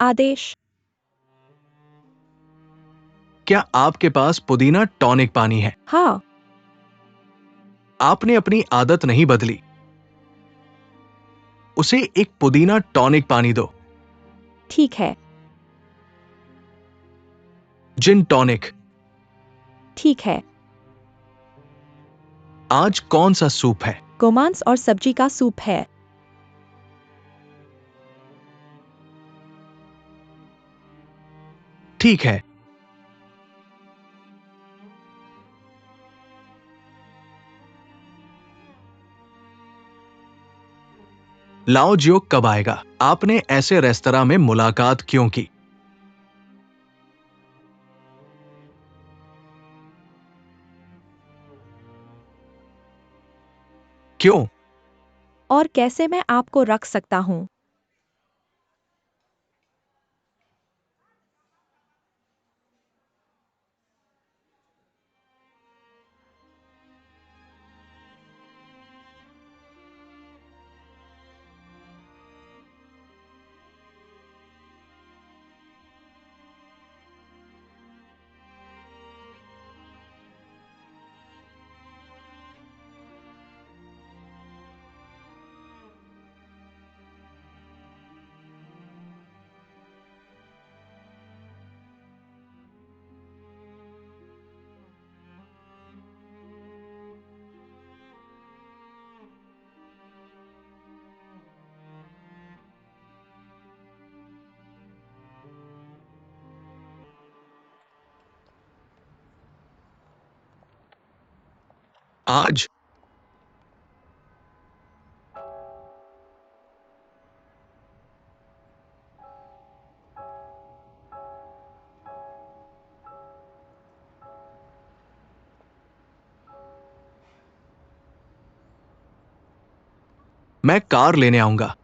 आदेश। क्या आपके पास पुदीना टॉनिक पानी है? हाँ। आपने अपनी आदत नहीं बदली। उसे एक पुदीना टॉनिक पानी दो। ठीक है। जिन टॉनिक। ठीक है। आज कौन सा सूप है? गोमांस और सब्जी का सूप है। ठीक है। लाओ जियो कब आएगा? आपने ऐसे रेस्तरां में मुलाकात क्यों की? क्यों? और कैसे मैं आपको रख सकता हूँ? आज? मैं कार लेने आऊंगा।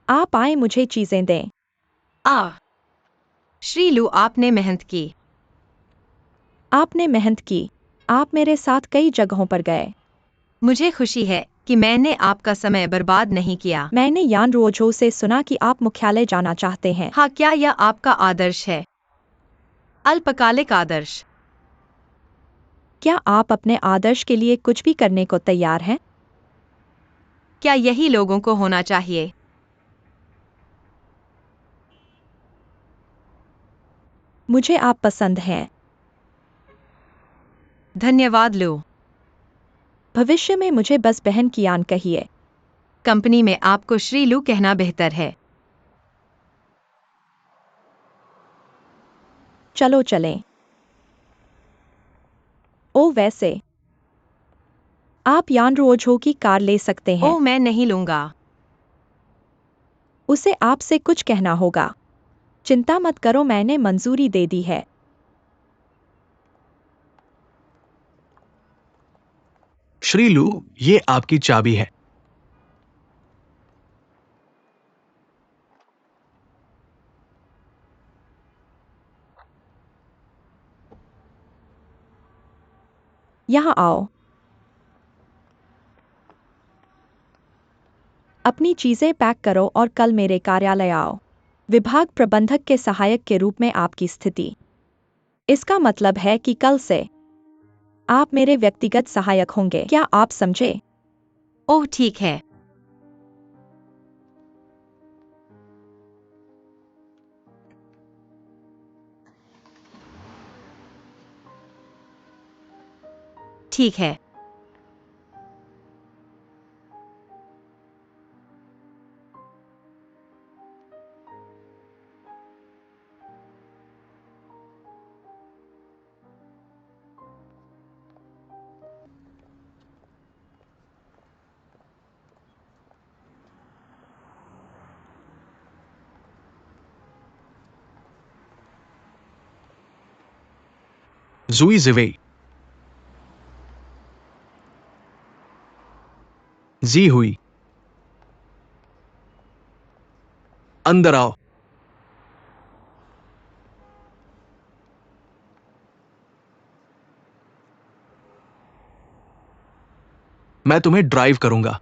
आप आए, मुझे चीजें दें। श्रीलू, आपने मेहनत की। आपने मेहनत की। आप मेरे साथ कई जगहों पर गए। मुझे खुशी है कि मैंने आपका समय बर्बाद नहीं किया। मैंने यान रोजो से सुना कि आप मुख्यालय जाना चाहते हैं। हाँ, क्या यह आपका आदर्श है? अल्पकालिक आदर्श। क्या आप अपने आदर्श के लिए कुछ भी करने को तैयार हैं? क्या यही लोगों को होना चाहिए? मुझे आप पसंद हैं। धन्यवाद लू। भविष्य में मुझे बस बहन की यान कहिए। कंपनी में आपको श्रीलू कहना बेहतर है। चलो चलें। ओ वैसे, आप यान रोजो की कार ले सकते हैं। ओह, मैं नहीं लूंगा। उसे आपसे कुछ कहना होगा। चिंता मत करो, मैंने मंजूरी दे दी है। श्रीलू, ये आपकी चाबी है। यहाँ आओ। अपनी चीजें पैक करो और कल मेरे कार्यालय आओ। विभाग प्रबंधक के सहायक के रूप में आपकी स्थिति। इसका मतलब है कि कल से आप मेरे व्यक्तिगत सहायक होंगे। क्या आप समझे? ओह, ठीक है। ठीक है। जुई जिवेई। जी हुई। अंदर आओ। मैं तुम्हें ड्राइव करूंगा।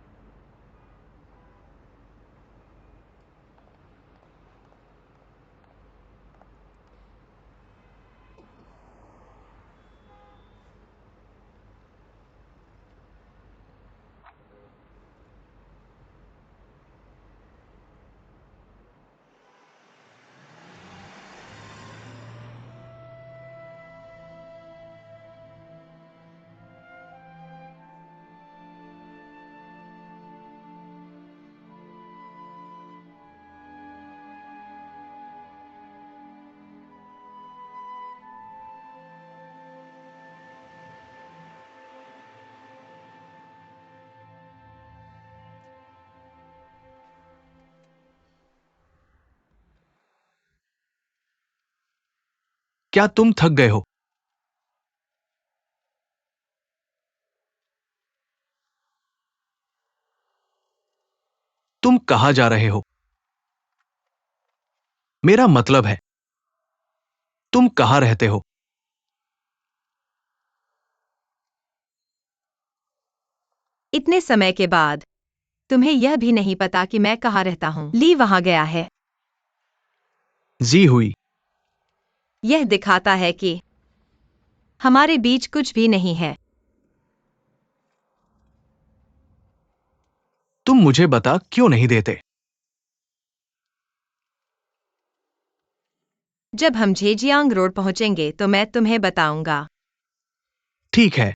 क्या तुम थक गए हो? तुम कहां जा रहे हो? मेरा मतलब है, तुम कहां रहते हो? इतने समय के बाद तुम्हें यह भी नहीं पता कि मैं कहाँ रहता हूँ। ली वहां गया है। जी हुई। यह दिखाता है कि हमारे बीच कुछ भी नहीं है। तुम मुझे बता क्यों नहीं देते? जब हम झेजियांग रोड पहुंचेंगे तो मैं तुम्हें बताऊंगा। ठीक है।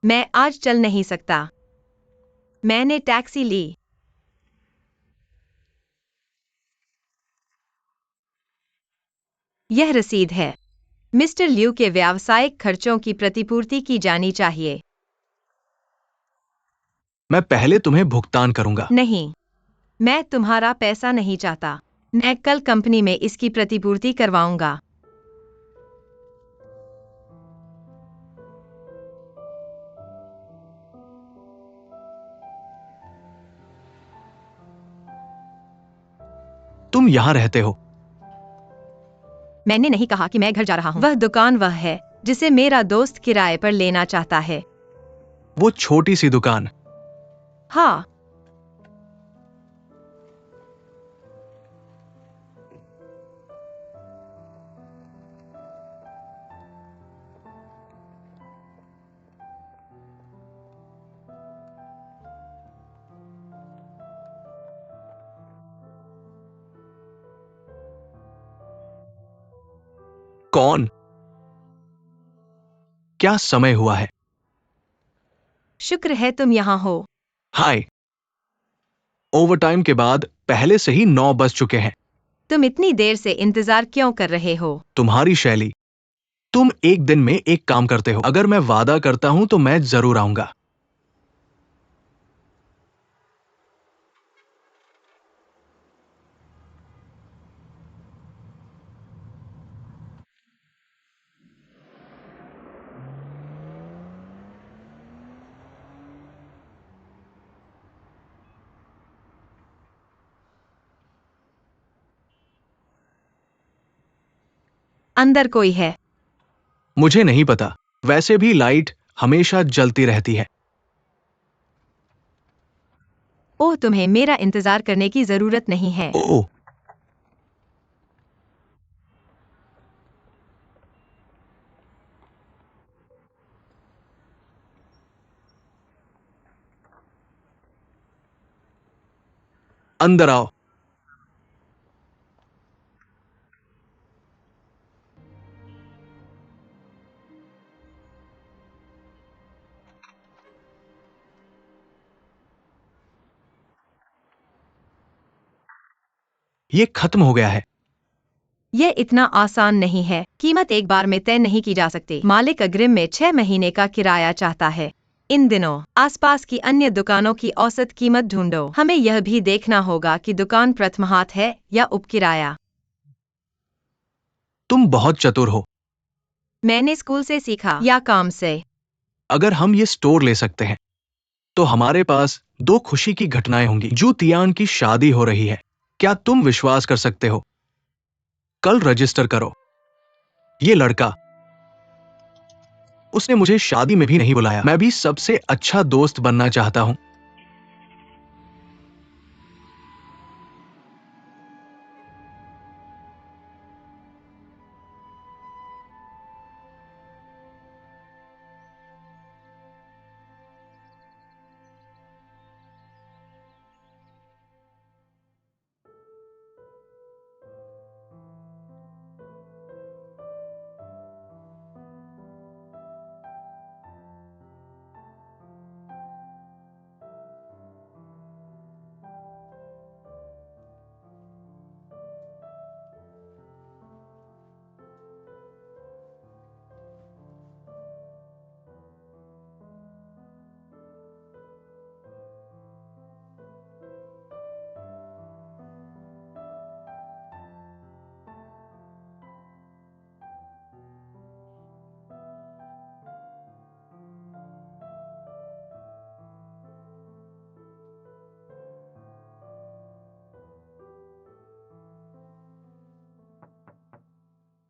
मैं आज चल नहीं सकता। मैंने टैक्सी ली। यह रसीद है। मिस्टर लिू के व्यावसायिक खर्चों की प्रतिपूर्ति की जानी चाहिए। मैं पहले तुम्हें भुगतान करूंगा। नहीं, मैं तुम्हारा पैसा नहीं चाहता। मैं कल कंपनी में इसकी प्रतिपूर्ति करवाऊंगा। तुम यहां रहते हो? मैंने नहीं कहा कि मैं घर जा रहा हूँ। वह दुकान वह है जिसे मेरा दोस्त किराए पर लेना चाहता है। वो छोटी सी दुकान। हाँ। कौन? क्या समय हुआ है? शुक्र है तुम यहाँ हो। हाय। ओवरटाइम के बाद पहले से ही 9 बज चुके हैं। तुम इतनी देर से इंतजार क्यों कर रहे हो? तुम्हारी शैली। तुम एक दिन में एक काम करते हो। अगर मैं वादा करता हूं तो मैं जरूर आऊंगा। अंदर कोई है? मुझे नहीं पता। वैसे भी लाइट हमेशा जलती रहती है। ओह, तुम्हें मेरा इंतजार करने की जरूरत नहीं है। ओह। अंदर आओ। ये खत्म हो गया है। यह इतना आसान नहीं है। कीमत एक बार में तय नहीं की जा सकती। मालिक अग्रिम में 6 महीने का किराया चाहता है। इन दिनों आसपास की अन्य दुकानों की औसत कीमत ढूंढो। हमें यह भी देखना होगा कि दुकान प्रथमाहात है या उपकिराया। तुम बहुत चतुर हो। मैंने स्कूल से सीखा या काम से? अगर हम ये स्टोर ले सकते हैं तो हमारे पास 2 खुशी की घटनाएं होंगी। जू तियान की शादी हो रही है। क्या तुम विश्वास कर सकते हो? कल रजिस्टर करो। ये लड़का, उसने मुझे शादी में भी नहीं बुलाया। मैं भी सबसे अच्छा दोस्त बनना चाहता हूं।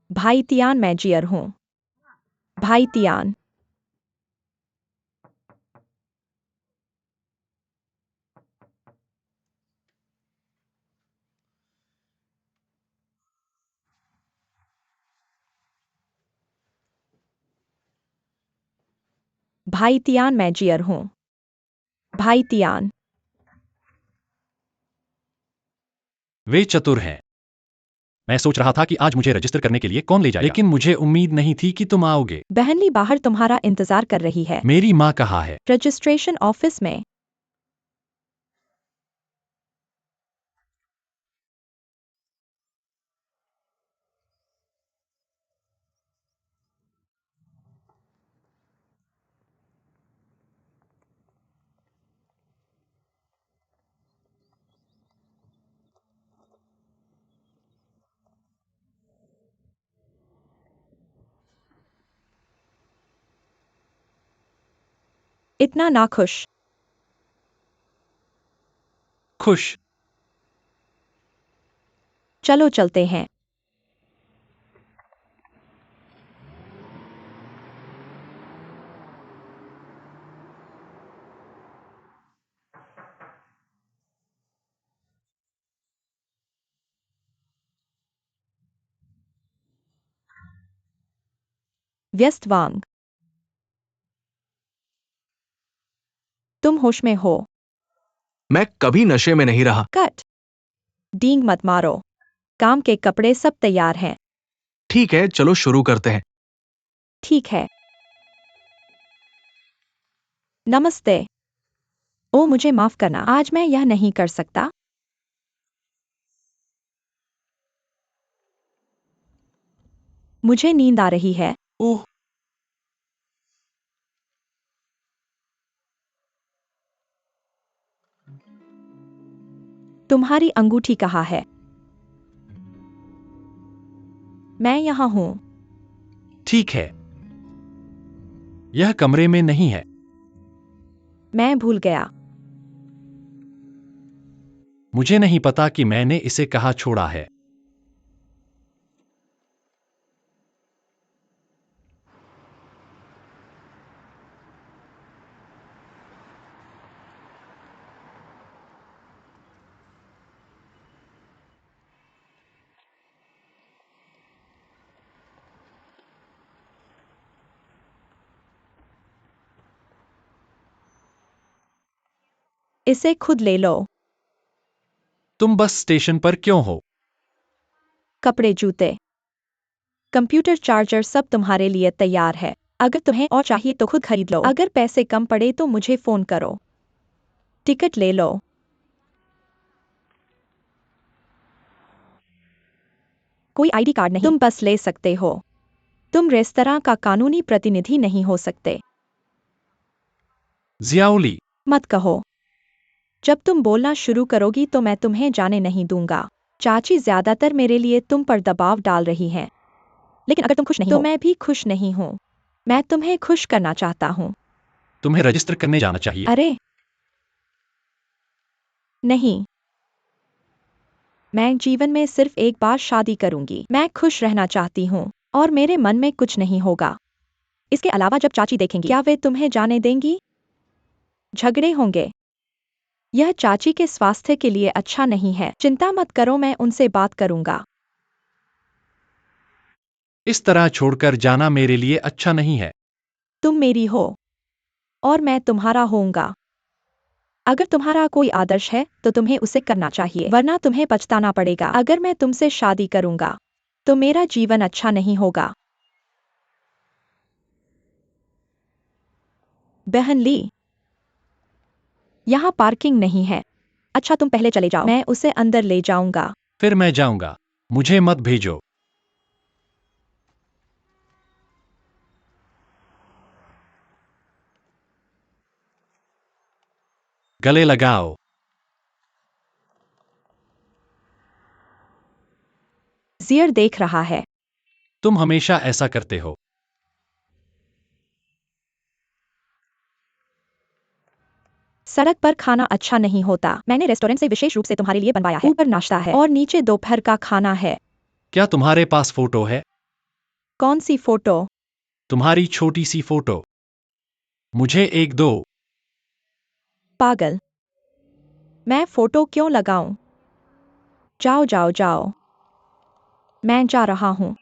भाई तियान, मैं जियर हूं। भाई तियान, भाई तियान, मैं जियर हूं। भाई तियान, वे चतुर हैं। मैं सोच रहा था कि आज मुझे रजिस्टर करने के लिए कौन ले जाएगा, लेकिन मुझे उम्मीद नहीं थी कि तुम आओगे। बहनली बाहर तुम्हारा इंतजार कर रही है। मेरी माँ कहाँ है? रजिस्ट्रेशन ऑफिस में। इतना नाखुश। खुश। चलो चलते हैं। व्यस्त वांग, तुम होश में हो? मैं कभी नशे में नहीं रहा। कट। डींग मत मारो। काम के कपड़े सब तैयार हैं। ठीक है, चलो शुरू करते हैं। ठीक है। नमस्ते। ओ, मुझे माफ करना, आज मैं यह नहीं कर सकता। मुझे नींद आ रही है। ओह, तुम्हारी अंगूठी कहाँ है? मैं यहाँ हूँ। ठीक है। यह कमरे में नहीं है। मैं भूल गया। मुझे नहीं पता कि मैंने इसे कहाँ छोड़ा है। इसे खुद ले लो। तुम बस स्टेशन पर क्यों हो? कपड़े, जूते, कंप्यूटर, चार्जर सब तुम्हारे लिए तैयार है। अगर तुम्हें और चाहिए तो खुद खरीद लो। अगर पैसे कम पड़े तो मुझे फोन करो। टिकट ले लो। कोई आईडी कार्ड नहीं, तुम बस ले सकते हो। तुम रेस्तरां का कानूनी प्रतिनिधि नहीं हो सकते। जियाउली। मत कहो। जब तुम बोलना शुरू करोगी तो मैं तुम्हें जाने नहीं दूंगा। चाची ज्यादातर मेरे लिए तुम पर दबाव डाल रही हैं। लेकिन अगर तुम खुश नहीं हो तो मैं भी खुश नहीं हूँ। मैं तुम्हें खुश करना चाहता हूँ। तुम्हें रजिस्टर करने जाना चाहिए। अरे नहीं, मैं जीवन में सिर्फ एक बार शादी करूंगी। मैं खुश रहना चाहती हूँ और मेरे मन में कुछ नहीं होगा। इसके अलावा जब चाची देखेंगी, क्या वे तुम्हें जाने देंगी? झगड़े होंगे। यह चाची के स्वास्थ्य के लिए अच्छा नहीं है। चिंता मत करो, मैं उनसे बात करूंगा। इस तरह छोड़कर जाना मेरे लिए अच्छा नहीं है। तुम मेरी हो और मैं तुम्हारा होऊंगा। अगर तुम्हारा कोई आदर्श है तो तुम्हें उसे करना चाहिए, वरना तुम्हें पछताना पड़ेगा। अगर मैं तुमसे शादी करूंगा तो मेरा जीवन अच्छा नहीं होगा। बहन ली, यहाँ पार्किंग नहीं है। अच्छा तुम पहले चले जाओ, मैं उसे अंदर ले जाऊंगा। फिर मैं जाऊंगा, मुझे मत भेजो। गले लगाओ। जियर देख रहा है। तुम हमेशा ऐसा करते हो। सड़क पर खाना अच्छा नहीं होता। मैंने रेस्टोरेंट से विशेष रूप से तुम्हारे लिए बनवाया है। ऊपर नाश्ता है और नीचे दोपहर का खाना है। क्या तुम्हारे पास फोटो है? कौन सी फोटो? तुम्हारी छोटी सी फोटो। मुझे एक दो। पागल, मैं फोटो क्यों लगाऊं? जाओ जाओ जाओ, मैं जा रहा हूं।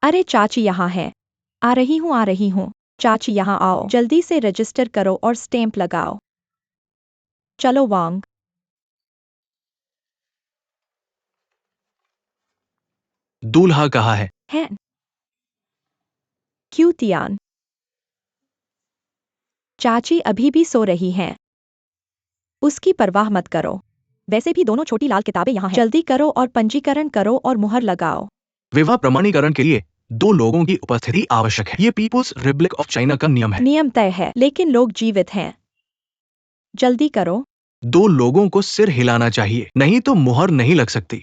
अरे चाची यहाँ है। आ रही हूँ आ रही हूँ। चाची यहाँ आओ, जल्दी से रजिस्टर करो और स्टैंप लगाओ। चलो वांग। दूल्हा कहाँ है? हैं? क्यों तियान? चाची अभी भी सो रही हैं। उसकी परवाह मत करो। वैसे भी दोनों छोटी लाल किताबें यहाँ हैं। जल्दी करो और पंजीकरण करो और मुहर लगाओ। विवाह प्रमाणीकरण के लिए 2 लोगों की उपस्थिति आवश्यक है। ये पीपुल्स रिपब्लिक ऑफ चाइना का नियम है। नियम तय है, लेकिन लोग जीवित हैं। जल्दी करो। 2 लोगों को सिर हिलाना चाहिए, नहीं तो मुहर नहीं लग सकती।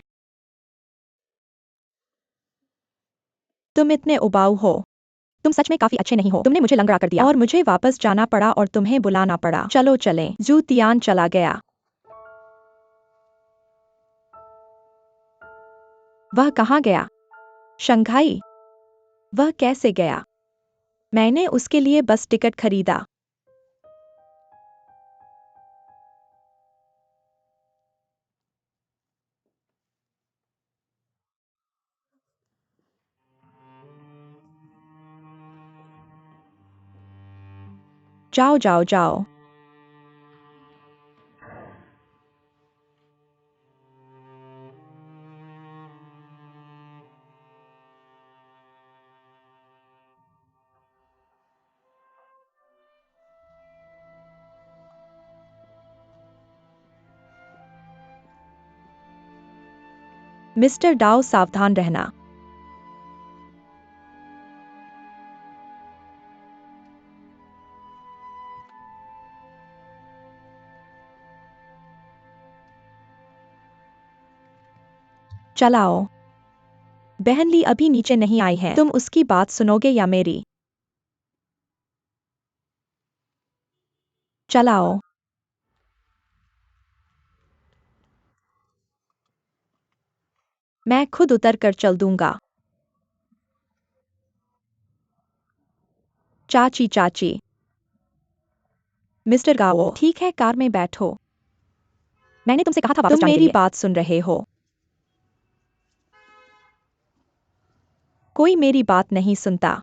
तुम इतने उबाऊ हो। तुम सच में काफी अच्छे नहीं हो। तुमने मुझे लंगड़ा कर दिया और मुझे वापस जाना पड़ा और तुम्हें बुलाना पड़ा। चलो चलें। जू तियान चला गया। वह कहाँ गया? शंघाई? वह कैसे गया? मैंने उसके लिए बस टिकट खरीदा। जाओ जाओ जाओ। मिस्टर डाओ, सावधान रहना। चलाओ। बहन ली अभी नीचे नहीं आई है। तुम उसकी बात सुनोगे या मेरी? चलाओ। मैं खुद उतर कर चल दूंगा। चाची चाची। मिस्टर गाओ, ठीक है, कार में बैठो। मैंने तुमसे कहा था वापस जाने के लिए। मेरी बात सुन रहे हो? कोई मेरी बात नहीं सुनता।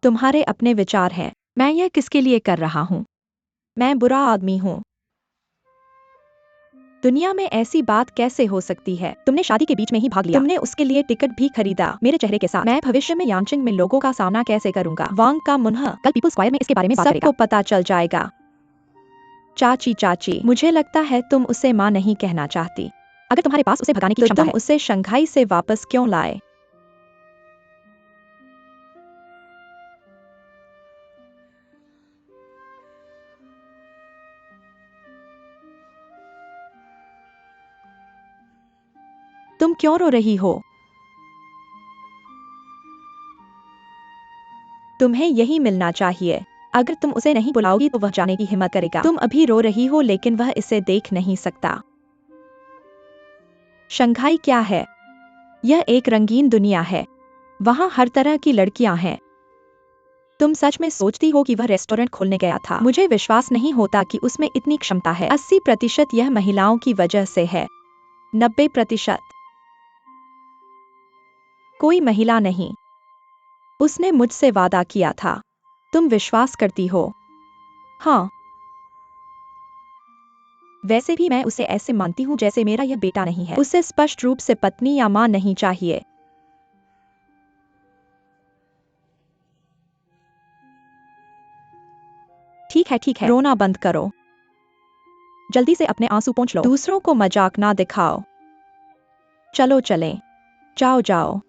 तुम्हारे अपने विचार हैं। मैं यह किसके लिए कर रहा हूँ? मैं बुरा आदमी हूँ। दुनिया में ऐसी बात कैसे हो सकती है? तुमने शादी के बीच में ही भाग लिया। तुमने उसके लिए टिकट भी खरीदा मेरे चेहरे के साथ। मैं भविष्य में यांचिंग में लोगों का सामना कैसे करूंगा? वांग का मुन्ह कल पीपल स्क्वायर में इसके बारे में बात करेगा। सबको पता चल जाएगा। चाची चाची, मुझे लगता है तुम उसे माँ नहीं कहना चाहती। अगर तुम्हारे पास उसे भगाने की क्षमता है, तुम उसे शंघाई से वापस क्यों लाए? तुम क्यों रो रही हो? तुम्हें यही मिलना चाहिए। अगर तुम उसे नहीं बुलाओगी तो वह जाने की हिम्मत करेगा। तुम अभी रो रही हो लेकिन वह इसे देख नहीं सकता। शंघाई क्या है? यह एक रंगीन दुनिया है। वहाँ हर तरह की लड़कियां हैं। तुम सच में सोचती हो कि वह रेस्टोरेंट खोलने गया था? मुझे विश्वास नहीं होता कि उसमें इतनी क्षमता है। 80% यह महिलाओं की वजह से है। 90% कोई महिला नहीं। उसने मुझसे वादा किया था। तुम विश्वास करती हो? हाँ। वैसे भी मैं उसे ऐसे मानती हूँ जैसे मेरा यह बेटा नहीं है। उसे स्पष्ट रूप से पत्नी या माँ नहीं चाहिए। ठीक है, रोना बंद करो। जल्दी से अपने आंसू पोंछ लो। दूसरों को मजाक ना दिखाओ। चलो चलें। जाओ जाओ।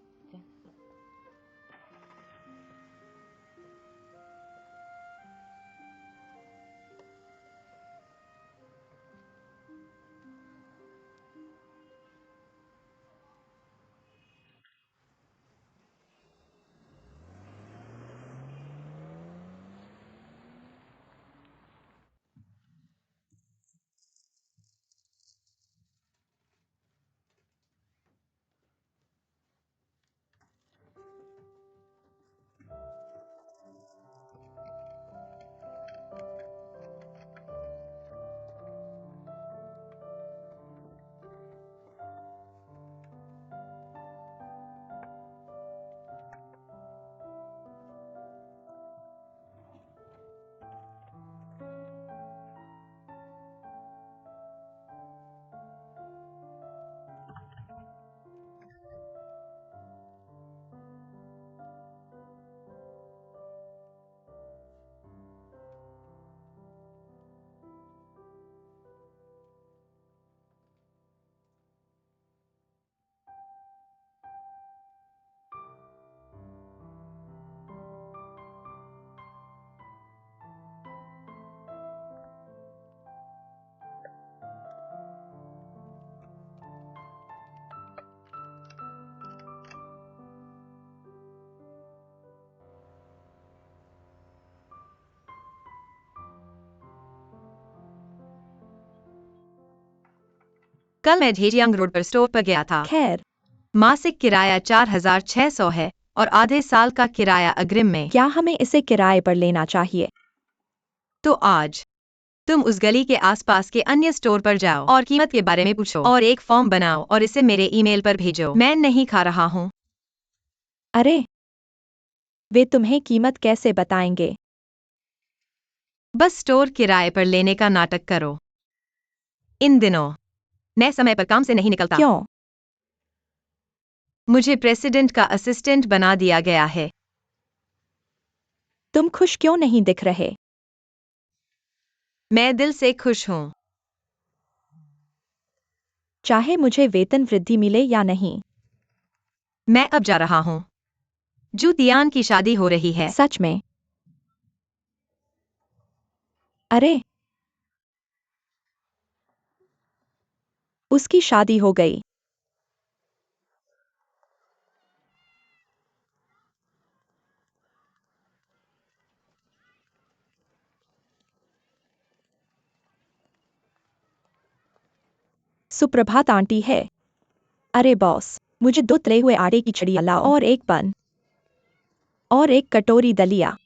कल मैं झेजियांग रोड पर स्टोर पर गया था। खैर, मासिक किराया 4,600 है और आधे साल का किराया अग्रिम में। क्या हमें इसे किराए पर लेना चाहिए? तो आज तुम उस गली के आसपास के अन्य स्टोर पर जाओ और कीमत के बारे में पूछो और एक फॉर्म बनाओ और इसे मेरे ईमेल पर भेजो। मैं नहीं खा रहा हूँ। अरे, वे तुम्हें कीमत कैसे बताएंगे? बस स्टोर किराए पर लेने का नाटक करो। इन दिनों मैं समय पर काम से नहीं निकलता। क्यों? मुझे प्रेसिडेंट का असिस्टेंट बना दिया गया है। तुम खुश क्यों नहीं दिख रहे? मैं दिल से खुश हूँ। चाहे मुझे वेतन वृद्धि मिले या नहीं। मैं अब जा रहा हूँ। जू तियान की शादी हो रही है। सच में? अरे, उसकी शादी हो गई। सुप्रभात आंटी है। अरे बॉस, मुझे 2 तले हुए आटे की छड़ियाँ लाओ और एक बन और एक कटोरी दलिया।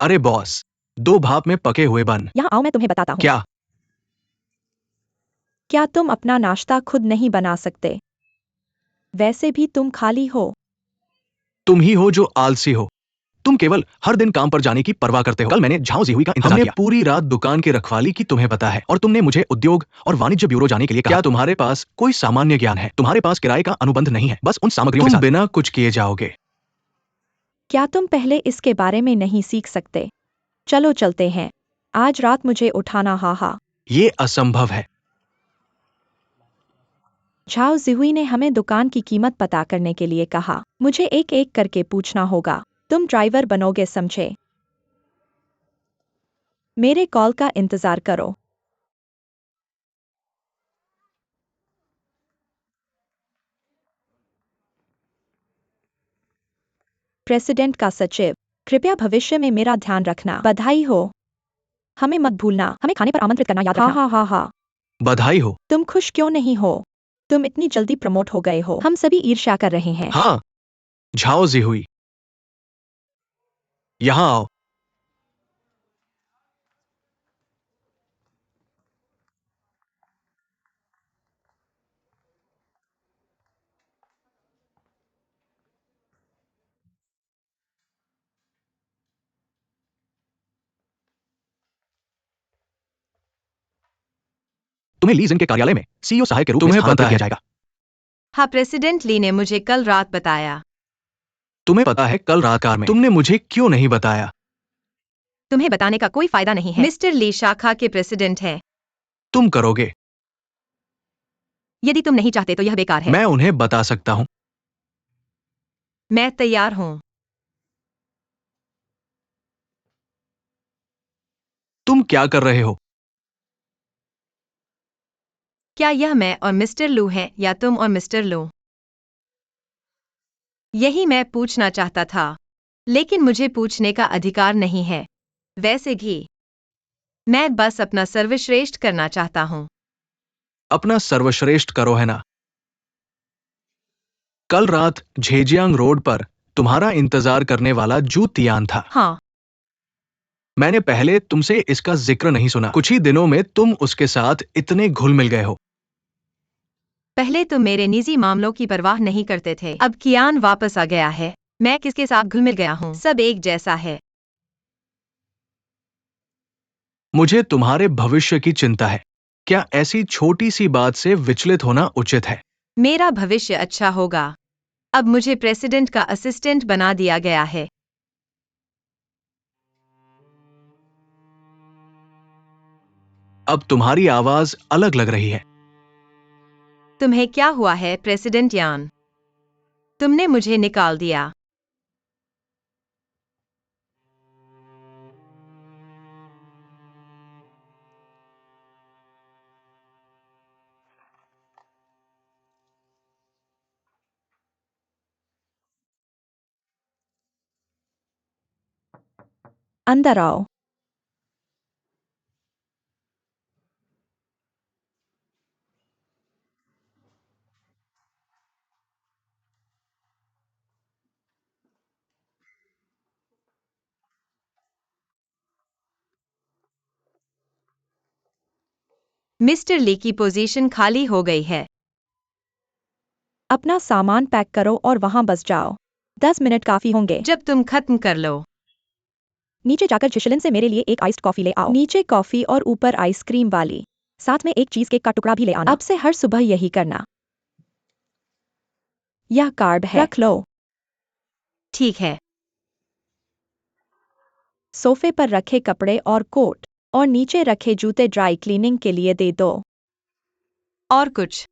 अरे बॉस, 2 भाप में पके हुए बन। यहाँ आओ, मैं तुम्हें बताता हूँ। क्या? क्या तुम अपना नाश्ता खुद नहीं बना सकते? वैसे भी तुम खाली हो। तुम ही हो जो आलसी हो। तुम केवल हर दिन काम पर जाने की परवाह करते हो। कल मैंने झाओ जीहुई का इंतजार किया। पूरी रात दुकान की रखवाली की, तुम्हें पता है, और तुमने मुझे उद्योग और वाणिज्य ब्यूरो जाने के लिए कहा। क्या तुम्हारे पास कोई सामान्य ज्ञान है? तुम्हारे पास किराए का अनुबंध नहीं है, बस उन सामग्रियों के साथ बिना कुछ किए जाओगे। क्या तुम पहले इसके बारे में नहीं सीख सकते? चलो चलते हैं। आज रात मुझे उठाना, हा। ये असंभव है। झाओ जिहुई ने हमें दुकान की कीमत पता करने के लिए कहा। मुझे एक एक करके पूछना होगा। तुम ड्राइवर बनोगे, समझे? मेरे कॉल का इंतजार करो। प्रेसिडेंट का सचिव, कृपया भविष्य में मेरा ध्यान रखना। बधाई हो। हमें मत भूलना। हमें खाने पर आमंत्रित करना याद रखना। हा। बधाई हो। तुम खुश क्यों नहीं हो? तुम इतनी जल्दी प्रमोट हो गए हो। हम सभी ईर्ष्या कर रहे हैं। हाँ, झाओ जिहुई, यहाँ आओ। तुम्हें ली जिन के कार्यालय में सीईओ सहायक के रूप में स्थानांतरित किया जाएगा। हाँ, प्रेसिडेंट ली ने मुझे कल रात बताया। तुम्हें पता है कल रात कार में तुमने मुझे क्यों नहीं बताया? तुम्हें बताने का कोई फायदा नहीं है। मिस्टर ली शाखा के प्रेसिडेंट हैं। तुम करोगे। यदि तुम नहीं चाहते तो यह बेकार है। मैं उन्हें बता सकता हूँ। मैं तैयार हूँ। तुम क्या कर रहे हो? क्या यह मैं और मिस्टर लू है या तुम और मिस्टर लू? यही मैं पूछना चाहता था, लेकिन मुझे पूछने का अधिकार नहीं है। वैसे भी मैं बस अपना सर्वश्रेष्ठ करना चाहता हूँ। अपना सर्वश्रेष्ठ करो, है ना? कल रात झेजियांग रोड पर तुम्हारा इंतजार करने वाला जू तियान था। हाँ, मैंने पहले तुमसे इसका जिक्र नहीं सुना। कुछ ही दिनों में तुम उसके साथ इतने घुल मिल गए हो। पहले तो मेरे निजी मामलों की परवाह नहीं करते थे। अब कियान वापस आ गया है। मैं किसके साथ घुल मिल गया हूँ? सब एक जैसा है। मुझे तुम्हारे भविष्य की चिंता है। क्या ऐसी छोटी सी बात से विचलित होना उचित है? मेरा भविष्य अच्छा होगा। अब मुझे प्रेसिडेंट का असिस्टेंट बना दिया गया है। अब तुम्हारी आवाज अलग लग रही है। तुम्हें क्या हुआ है, प्रेसिडेंट यान? तुमने मुझे निकाल दिया। अंदर आओ। मिस्टर ली की पोजीशन खाली हो गई है। अपना सामान पैक करो और वहां बस जाओ। 10 मिनट काफी होंगे। जब तुम खत्म कर लो। नीचे जाकर जिशलिन से मेरे लिए एक आइस्ड कॉफी ले आओ। नीचे कॉफी और ऊपर आइसक्रीम वाली। साथ में एक चीज केक का टुकड़ा भी ले आना। अब से हर सुबह यही करना। यह कार्ड है, रख लो। ठीक है। सोफे पर रखे कपड़े और कोट और नीचे रखे जूते ड्राई क्लीनिंग के लिए दे दो। और कुछ?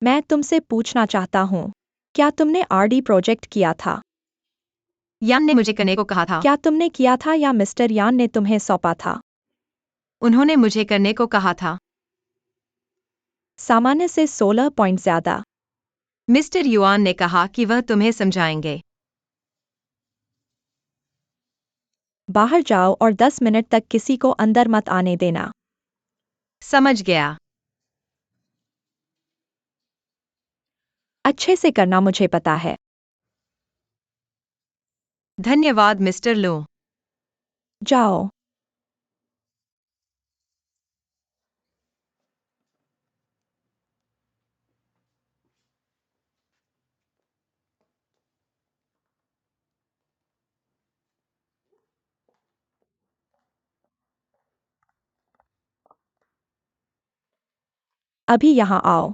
मैं तुमसे पूछना चाहता हूँ, क्या तुमने आरडी प्रोजेक्ट किया था? यान ने मुझे करने को कहा था। क्या तुमने किया था या मिस्टर यान ने तुम्हें सौंपा था? उन्होंने मुझे करने को कहा था। सामान्य से 16 पॉइंट ज्यादा। मिस्टर युआन ने कहा कि वह तुम्हें समझाएंगे। बाहर जाओ और 10 मिनट तक किसी को अंदर मत आने देना। समझ गया। अच्छे से करना, मुझे पता है। धन्यवाद मिस्टर लो। जाओ। अभी यहाँ आओ।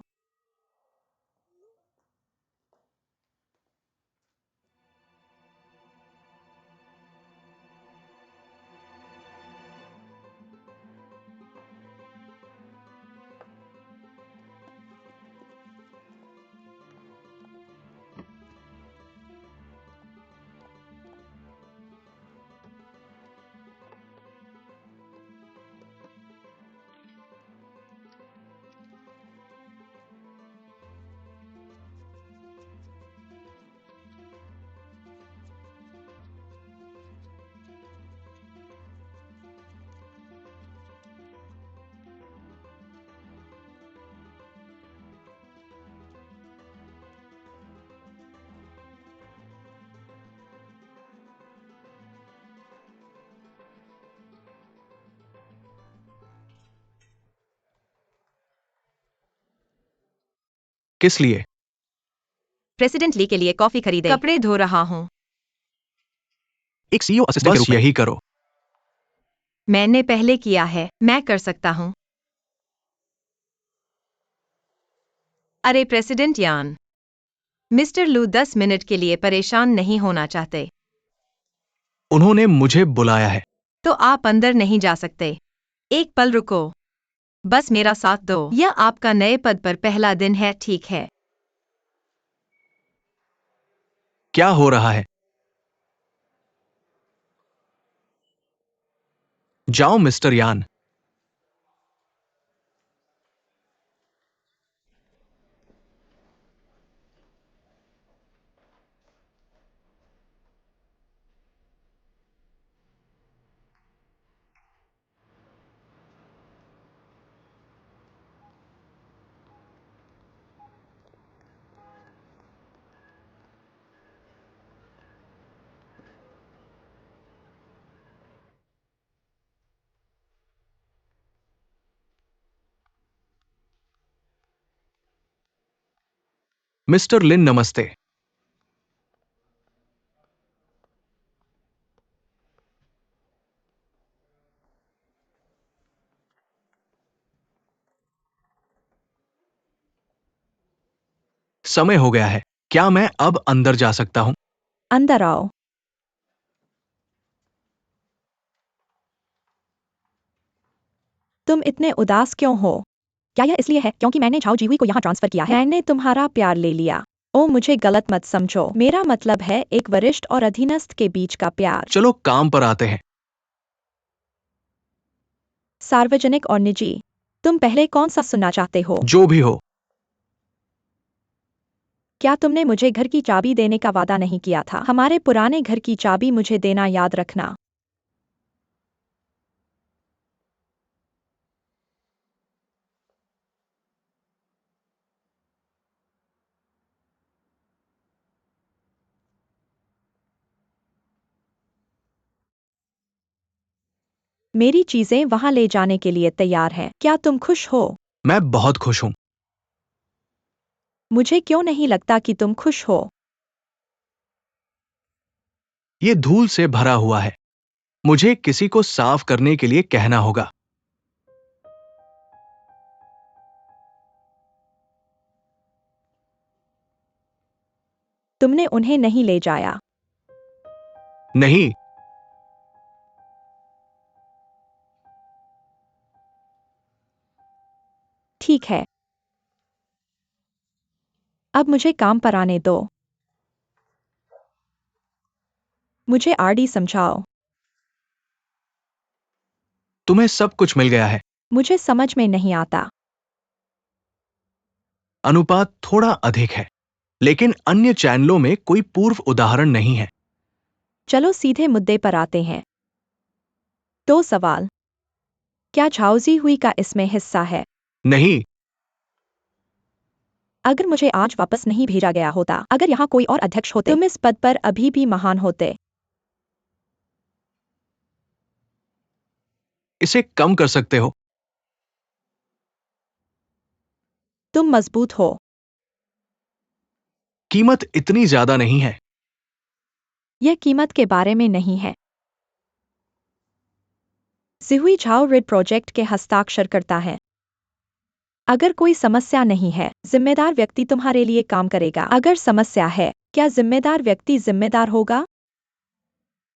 किस लिए? प्रेसिडेंट ली के लिए कॉफी खरीदे। कपड़े धो रहा हूँ। एक सीईओ असिस्टेंट के बस रूप में यही करो। मैंने पहले किया है, मैं कर सकता हूँ। अरे प्रेसिडेंट यान, मिस्टर लू 10 मिनट के लिए परेशान नहीं होना चाहते, उन्होंने मुझे बुलाया है। तो आप अंदर नहीं जा सकते। एक पल रुको, बस मेरा साथ दो। यह आपका नए पद पर पहला दिन है, ठीक है? क्या हो रहा है? जाओ मिस्टर यान। मिस्टर लिन, नमस्ते। समय हो गया है। क्या मैं अब अंदर जा सकता हूं? अंदर आओ। तुम इतने उदास क्यों हो? क्या यह इसलिए है क्योंकि मैंने झाओ जीहुई को यहाँ ट्रांसफर किया है? मैंने तुम्हारा प्यार ले लिया। ओ, मुझे गलत मत समझो। मेरा मतलब है एक वरिष्ठ और अधीनस्थ के बीच का प्यार। चलो काम पर आते हैं। सार्वजनिक और निजी। तुम पहले कौन सा सुनना चाहते हो? जो भी हो। क्या तुमने मुझे घर की चाबी देने का वादा नहीं किया था? हमारे पुराने घर की चाबी मुझे देना याद रखना। मेरी चीजें वहां ले जाने के लिए तैयार हैं। क्या तुम खुश हो? मैं बहुत खुश हूं। मुझे क्यों नहीं लगता कि तुम खुश हो? ये धूल से भरा हुआ है। मुझे किसी को साफ करने के लिए कहना होगा। तुमने उन्हें नहीं ले जाया। नहीं। ठीक है, अब मुझे काम पर आने दो। मुझे आरडी समझाओ। तुम्हें सब कुछ मिल गया है। मुझे समझ में नहीं आता। अनुपात थोड़ा अधिक है, लेकिन अन्य चैनलों में कोई पूर्व उदाहरण नहीं है। चलो सीधे मुद्दे पर आते हैं। दो सवाल। क्या झाओजी हुई का इसमें हिस्सा है? नहीं। अगर मुझे आज वापस नहीं भेजा गया होता, अगर यहाँ कोई और अध्यक्ष होते, तुम इस पद पर अभी भी महान होते। इसे कम कर सकते हो। तुम मजबूत हो। कीमत इतनी ज्यादा नहीं है। यह कीमत के बारे में नहीं है। जिहुई झाओ रिड प्रोजेक्ट के हस्ताक्षर करता है। अगर कोई समस्या नहीं है, जिम्मेदार व्यक्ति तुम्हारे लिए काम करेगा। अगर समस्या है, क्या जिम्मेदार व्यक्ति जिम्मेदार होगा?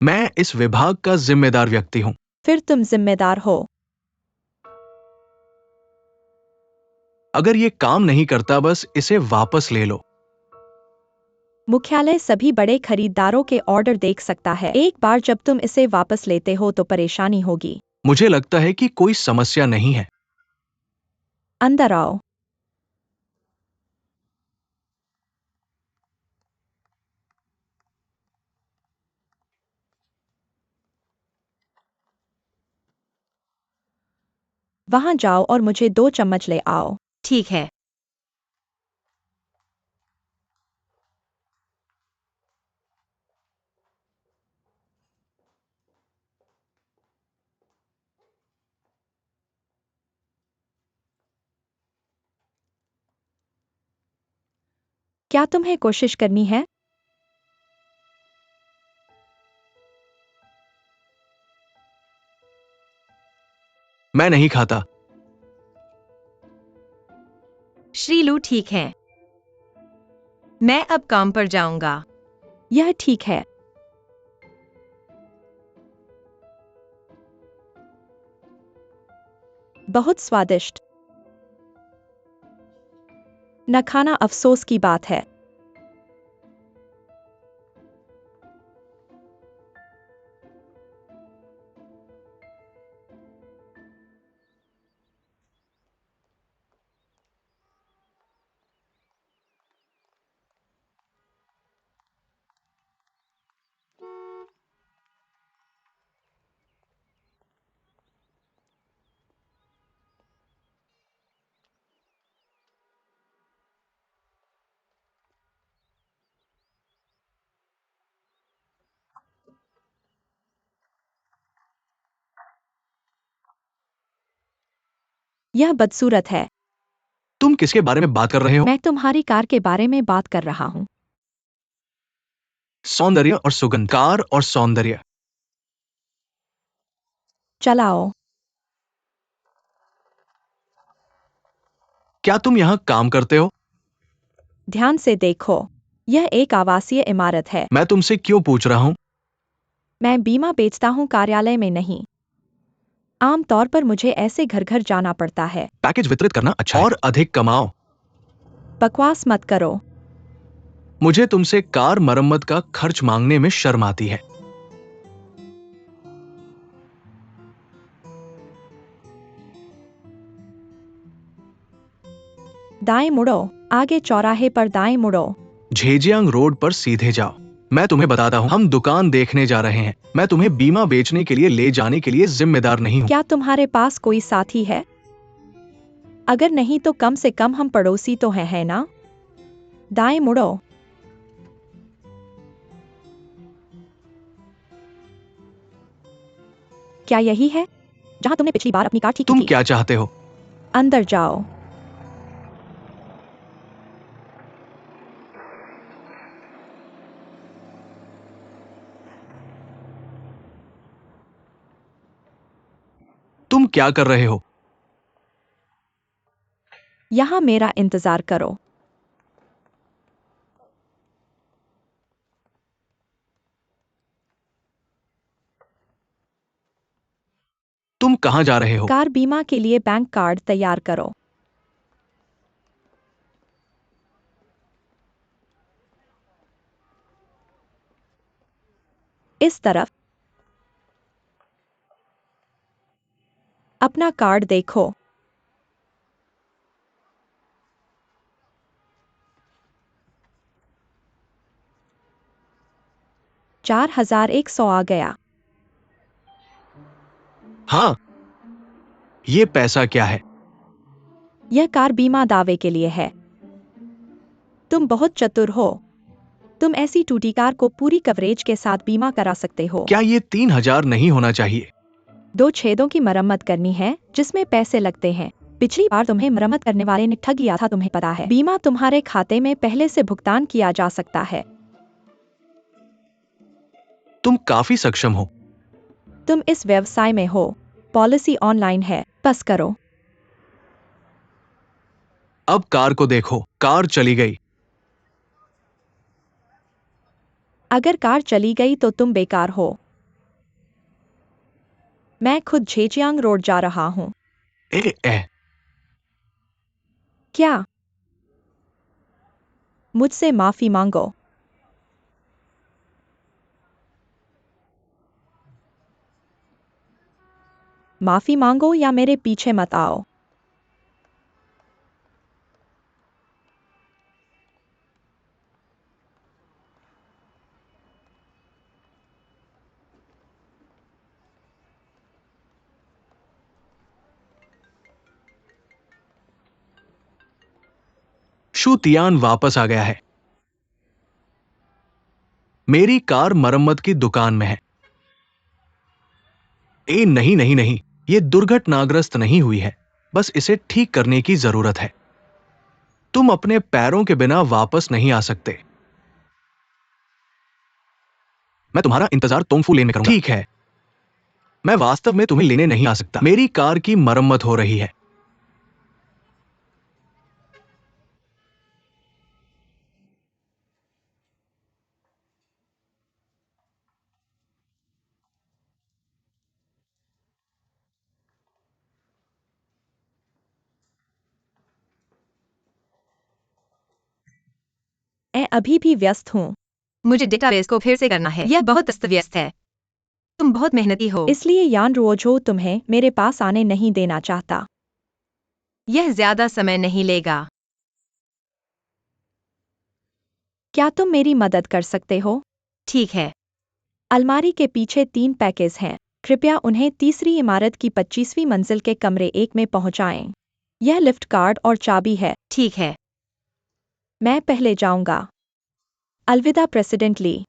मैं इस विभाग का जिम्मेदार व्यक्ति हूं। फिर तुम जिम्मेदार हो। अगर ये काम नहीं करता, बस इसे वापस ले लो। मुख्यालय सभी बड़े खरीदारों के ऑर्डर देख सकता है। एक बार जब तुम इसे वापस लेते हो तो परेशानी होगी। मुझे लगता है कि कोई समस्या नहीं है। अंदर आओ। वहां जाओ और मुझे 2 चम्मच ले आओ। ठीक है। क्या तुम्हें कोशिश करनी है? मैं नहीं खाता। श्रीलू ठीक है, मैं अब काम पर जाऊंगा। यह ठीक है। बहुत स्वादिष्ट। न खाना अफसोस की बात है। यह बदसूरत है। तुम किसके बारे में बात कर रहे हो? मैं तुम्हारी कार के बारे में बात कर रहा हूँ। सौंदर्य और सुगंध, कार और सौंदर्य। चलाओ। क्या तुम यहाँ काम करते हो? ध्यान से देखो, यह एक आवासीय इमारत है। मैं तुमसे क्यों पूछ रहा हूँ? मैं बीमा बेचता हूँ, कार्यालय में नहीं। आम तौर पर मुझे ऐसे घर घर जाना पड़ता है। पैकेज वितरित करना अच्छा है। और अधिक कमाओ। बकवास मत करो। मुझे तुमसे कार मरम्मत का खर्च मांगने में शर्म आती है। दाएं मुड़ो, आगे चौराहे पर दाएं मुड़ो। झेजियांग रोड पर सीधे जाओ। मैं तुम्हें बताता हूँ, हम दुकान देखने जा रहे हैं। मैं तुम्हें बीमा बेचने के लिए ले जाने के लिए जिम्मेदार नहीं हूँ। क्या तुम्हारे पास कोई साथी है? अगर नहीं तो कम से कम हम पड़ोसी तो हैं, है ना? दाएं मुड़ो। क्या यही है जहां तुमने पिछली बार अपनी कार ठीक की तुम थी? क्या चाहते हो? अंदर जाओ। तुम क्या कर रहे हो? यहां मेरा इंतजार करो। तुम कहाँ जा रहे हो? कार बीमा के लिए बैंक कार्ड तैयार करो। इस तरफ। अपना कार्ड देखो। $4100 आ गया। हाँ। ये पैसा क्या है? यह कार बीमा दावे के लिए है। तुम बहुत चतुर हो। तुम ऐसी टूटी कार को पूरी कवरेज के साथ बीमा करा सकते हो। क्या ये 3000 नहीं होना चाहिए? 2 छेदों की मरम्मत करनी है जिसमें पैसे लगते हैं। पिछली बार तुम्हें मरम्मत करने वाले ने ठग लिया था, तुम्हें पता है। बीमा तुम्हारे खाते में पहले से भुगतान किया जा सकता है। तुम काफी सक्षम हो। तुम इस व्यवसाय में हो। पॉलिसी ऑनलाइन है, बस करो। अब कार को देखो, कार चली गई। अगर कार चली गई तो तुम बेकार हो। मैं खुद झेजियांग रोड जा रहा हूँ। ए क्या? मुझसे माफी मांगो। माफी मांगो या मेरे पीछे मत आओ। शू तियान वापस आ गया है। मेरी कार मरम्मत की दुकान में है। नहीं नहीं नहीं, ये दुर्घटनाग्रस्त नहीं हुई है। बस इसे ठीक करने की जरूरत है। तुम अपने पैरों के बिना वापस नहीं आ सकते। मैं तुम्हारा इंतजार तोंगफू लेन में करूंगा। ठीक है, मैं वास्तव में तुम्हें लेने नहीं आ सकता। मेरी कार की मरम्मत हो रही है। मैं अभी भी व्यस्त हूँ, मुझे डेटाबेस को फिर से करना है। यह बहुत अस्त व्यस्त है। तुम बहुत मेहनती हो। इसलिए यान रोजो तुम्हें मेरे पास आने नहीं देना चाहता। यह ज्यादा समय नहीं लेगा। क्या तुम मेरी मदद कर सकते हो? ठीक है। अलमारी के पीछे 3 पैकेज हैं। कृपया उन्हें तीसरी इमारत की 25वीं मंजिल के कमरे 1 में पहुंचाएं। यह लिफ्ट कार्ड और चाबी है। ठीक है। मैं पहले जाऊंगा। अलविदा प्रेसिडेंट ली।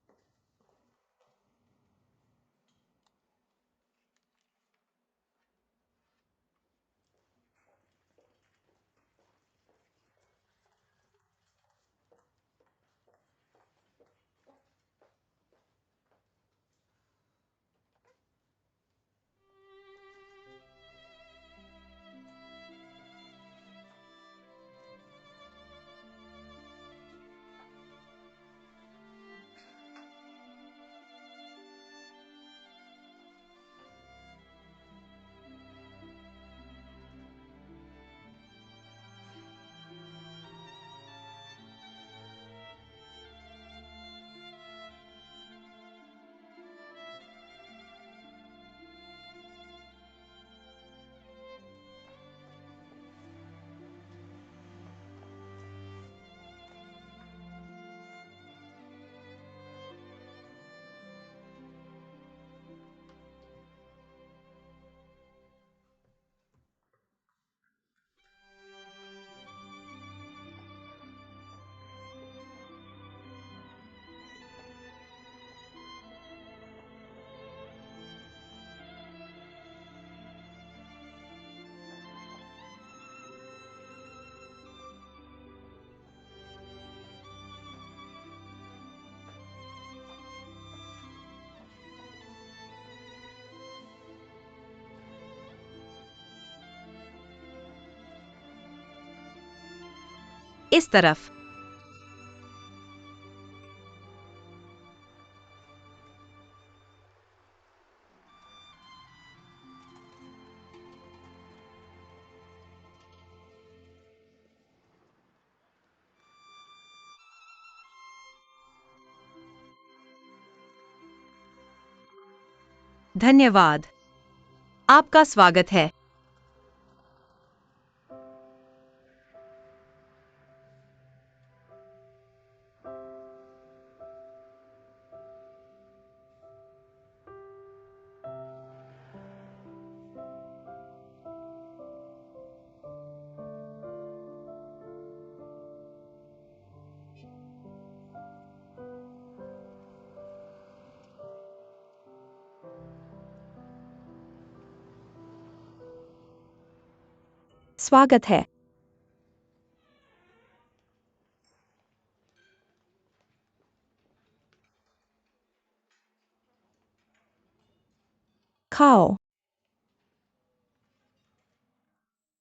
इस तरफ। धन्यवाद। आपका स्वागत है। स्वागत है। खाओ।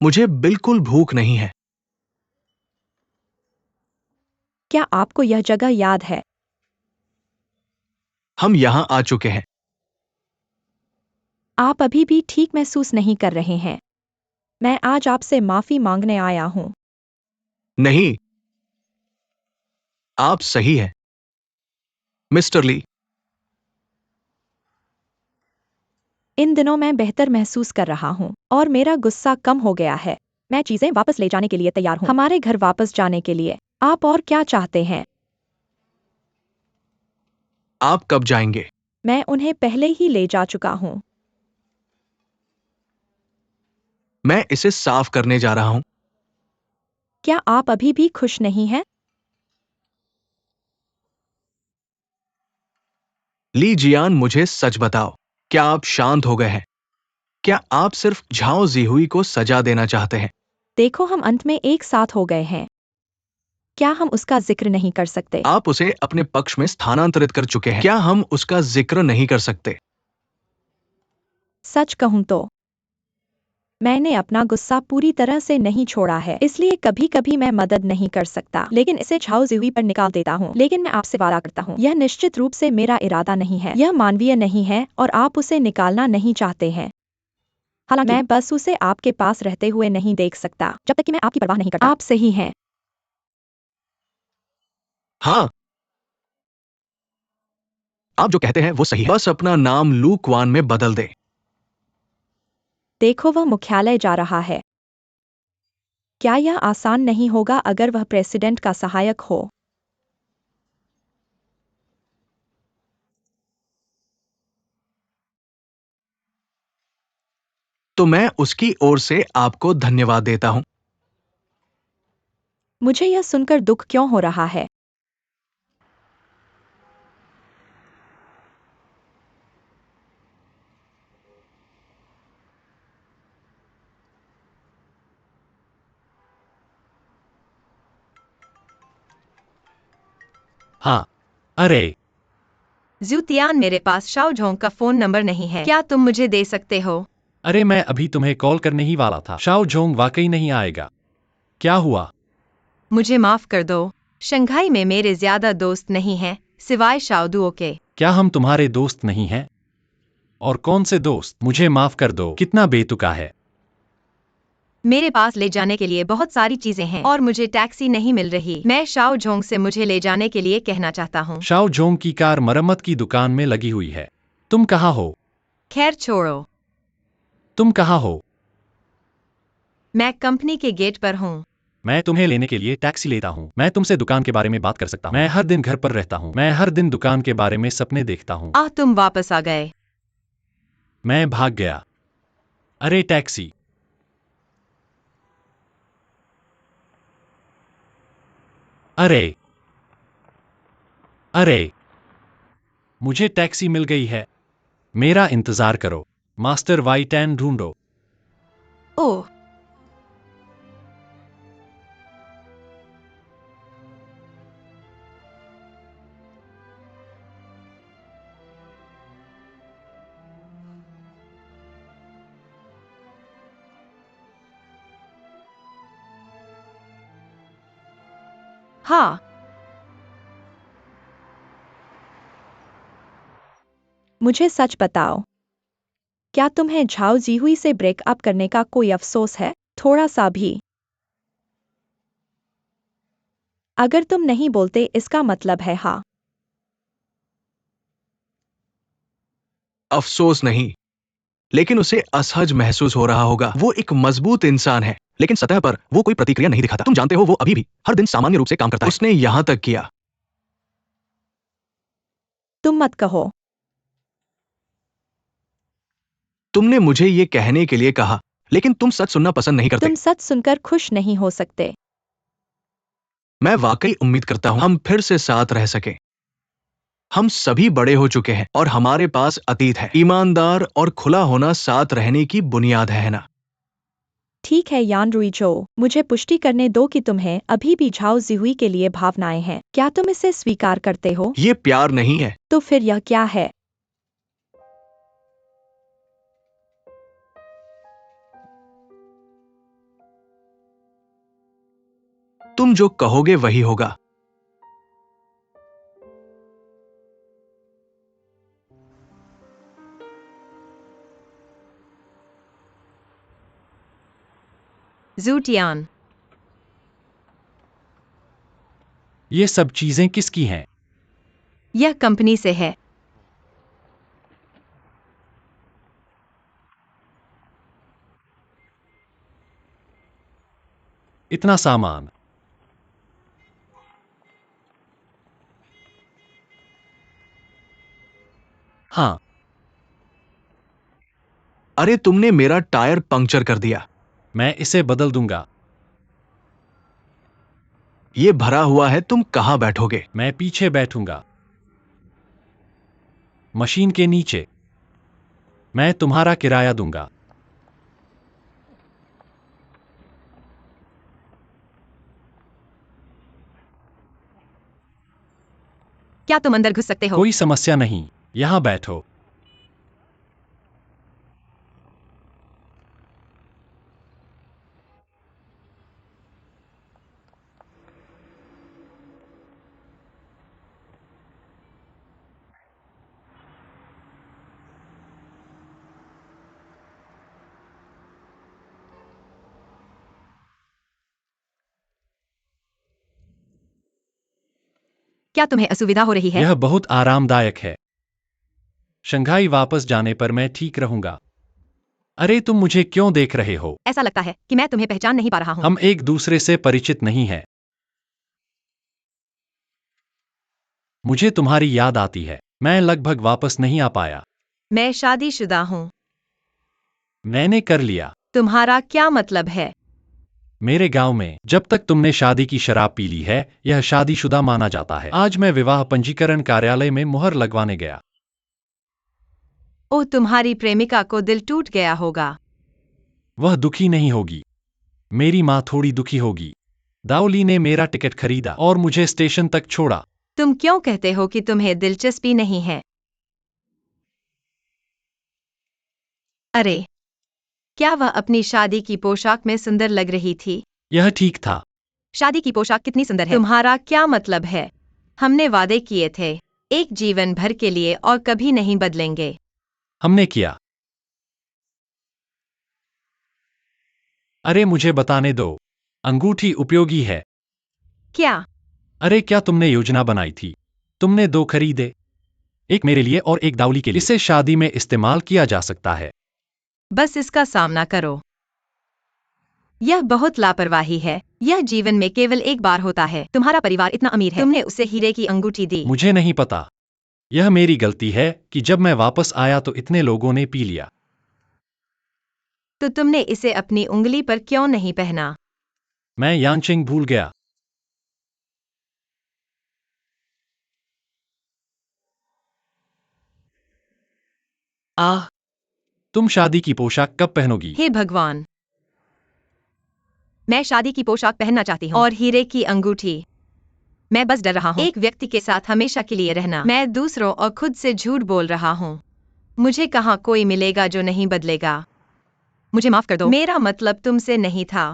मुझे बिल्कुल भूख नहीं है। क्या आपको यह जगह याद है? हम यहां आ चुके हैं। आप अभी भी ठीक महसूस नहीं कर रहे हैं। मैं आज आपसे माफी मांगने आया हूं। नहीं, आप सही हैं, मिस्टर ली। इन दिनों मैं बेहतर महसूस कर रहा हूं और मेरा गुस्सा कम हो गया है। मैं चीजें वापस ले जाने के लिए तैयार हूं। हमारे घर वापस जाने के लिए आप और क्या चाहते हैं? आप कब जाएंगे? मैं उन्हें पहले ही ले जा चुका हूं। मैं इसे साफ करने जा रहा हूं। क्या आप अभी भी खुश नहीं हैं? ली जियान, मुझे सच बताओ, क्या आप शांत हो गए हैं? क्या आप सिर्फ झाओ जीहुई को सजा देना चाहते हैं? देखो, हम अंत में एक साथ हो गए हैं। क्या हम उसका जिक्र नहीं कर सकते? आप उसे अपने पक्ष में स्थानांतरित कर चुके हैं। क्या हम उसका जिक्र नहीं कर सकते? सच कहूं तो मैंने अपना गुस्सा पूरी तरह से नहीं छोड़ा है, इसलिए कभी कभी मैं मदद नहीं कर सकता, लेकिन इसे झाओ जिहुई पर निकाल देता हूँ। लेकिन मैं आपसे वादा करता हूँ, यह निश्चित रूप से मेरा इरादा नहीं है, यह मानवीय नहीं है और आप उसे निकालना नहीं चाहते हैं। हालांकि मैं बस उसे आपके पास रहते हुए नहीं देख सकता जब तक कि मैं आपकी परवाह नहीं करता। आप सही हैं। हाँ, आप जो कहते हैं वो सही है। बस अपना नाम लू क्वान में बदल दे। देखो, वह मुख्यालय जा रहा है। क्या यह आसान नहीं होगा अगर वह प्रेसिडेंट का सहायक हो? तो मैं उसकी ओर से आपको धन्यवाद देता हूं। मुझे यह सुनकर दुख क्यों हो रहा है? हाँ। अरे, जूतियान, मेरे पास शाओ झोंग का फोन नंबर नहीं है, क्या तुम मुझे दे सकते हो? अरे मैं अभी तुम्हें कॉल करने ही वाला था। शाओ झोंग वाकई नहीं आएगा। क्या हुआ? मुझे माफ कर दो, शंघाई में मेरे ज्यादा दोस्त नहीं हैं, सिवाय शाओदुओ के। क्या हम तुम्हारे दोस्त नहीं हैं? और कौन से दोस्त? मुझे माफ कर दो, कितना बेतुका है। मेरे पास ले जाने के लिए बहुत सारी चीजें हैं और मुझे टैक्सी नहीं मिल रही। मैं शाओ झोंग से मुझे ले जाने के लिए कहना चाहता हूँ। शाओ झोंग की कार मरम्मत की दुकान में लगी हुई है। तुम कहाँ हो? खैर छोड़ो, तुम कहाँ हो? मैं कंपनी के गेट पर हूँ। मैं तुम्हें लेने के लिए टैक्सी लेता हूँ। मैं तुमसे दुकान के बारे में बात कर सकता हूँ। मैं हर दिन घर पर रहता हूँ। मैं हर दिन दुकान के बारे में सपने देखता हूँ। आह, तुम वापस आ गए। मैं भाग गया। अरे टैक्सी। अरे, अरे, मुझे टैक्सी मिल गई है। मेरा इंतजार करो। मास्टर वाई टैन ढूंढो। ओह, हाँ। मुझे सच बताओ, क्या तुम्हें झाओ जीहुई से ब्रेकअप करने का कोई अफसोस है? थोड़ा सा भी? अगर तुम नहीं बोलते इसका मतलब है हाँ। अफसोस नहीं, लेकिन उसे असहज महसूस हो रहा होगा। वो एक मजबूत इंसान है, लेकिन सतह पर वो कोई प्रतिक्रिया नहीं दिखाता। तुम जानते हो वो अभी भी हर दिन सामान्य रूप से काम करता है। उसने यहां तक किया। तुम मत कहो। तुमने मुझे ये कहने के लिए कहा, लेकिन तुम सच सुनना पसंद नहीं करते। तुम सच सुनकर खुश नहीं हो सकते। मैं वाकई उम्मीद करता हूं हम फिर से साथ रह सके। हम सभी बड़े हो चुके हैं और हमारे पास अतीत है। ईमानदार और खुला होना साथ रहने की बुनियाद है ना? ठीक है यान रुइचो, मुझे पुष्टि करने दो कि तुम्हें अभी भी झाओ जिहुई के लिए भावनाएं हैं। क्या तुम इसे स्वीकार करते हो? ये प्यार नहीं है। तो फिर यह क्या है? तुम जो कहोगे वही होगा। जूटियान, ये सब चीजें किसकी हैं? यह कंपनी से है। इतना सामान। हाँ। अरे तुमने मेरा टायर पंक्चर कर दिया। मैं इसे बदल दूंगा। ये भरा हुआ है, तुम कहां बैठोगे? मैं पीछे बैठूंगा, मशीन के नीचे। मैं तुम्हारा किराया दूंगा। क्या तुम अंदर घुस सकते हो? कोई समस्या नहीं, यहाँ बैठो। क्या तुम्हें असुविधा हो रही है? यह बहुत आरामदायक है। शंघाई वापस जाने पर मैं ठीक रहूंगा। अरे तुम मुझे क्यों देख रहे हो? ऐसा लगता है कि मैं तुम्हें पहचान नहीं पा रहा हूँ। हम एक दूसरे से परिचित नहीं हैं। मुझे तुम्हारी याद आती है। मैं लगभग वापस नहीं आ पाया। मैं शादीशुदा हूँ। मैंने कर लिया। तुम्हारा क्या मतलब है? मेरे गांव में जब तक तुमने शादी की शराब पी ली है, यह शादीशुदा माना जाता है। आज मैं विवाह पंजीकरण कार्यालय में मुहर लगवाने गया। ओह, तुम्हारी प्रेमिका को दिल टूट गया होगा। वह दुखी नहीं होगी। मेरी माँ थोड़ी दुखी होगी। दाऊली ने मेरा टिकट खरीदा और मुझे स्टेशन तक छोड़ा। तुम क्यों कहते हो कि तुम्हें दिलचस्पी नहीं है? अरे, क्या वह अपनी शादी की पोशाक में सुंदर लग रही थी? यह ठीक था। शादी की पोशाक कितनी सुंदर है। तुम्हारा क्या मतलब है? हमने वादे किए थे, एक जीवन भर के लिए और कभी नहीं बदलेंगे। हमने किया। अरे मुझे बताने दो। अंगूठी उपयोगी है। क्या? अरे क्या तुमने योजना बनाई थी? तुमने दो खरीदे, एक मेरे लिए और एक दाऊली के लिए। इसे शादी में इस्तेमाल किया जा सकता है। बस इसका सामना करो। यह बहुत लापरवाही है। यह जीवन में केवल एक बार होता है। तुम्हारा परिवार इतना अमीर है, तुमने उसे हीरे की अंगूठी दी। मुझे नहीं पता। यह मेरी गलती है कि जब मैं वापस आया तो इतने लोगों ने पी लिया। तो तुमने इसे अपनी उंगली पर क्यों नहीं पहना? मैं यानचिंग भूल गया। आह, तुम शादी की पोशाक कब पहनोगी? हे भगवान, मैं शादी की पोशाक पहनना चाहती हूँ और हीरे की अंगूठी। मैं बस डर रहा हूँ। एक व्यक्ति के साथ हमेशा के लिए रहना। मैं दूसरों और खुद से झूठ बोल रहा हूँ। मुझे कहाँ कोई मिलेगा जो नहीं बदलेगा। मुझे माफ कर दो, मेरा मतलब तुमसे नहीं था।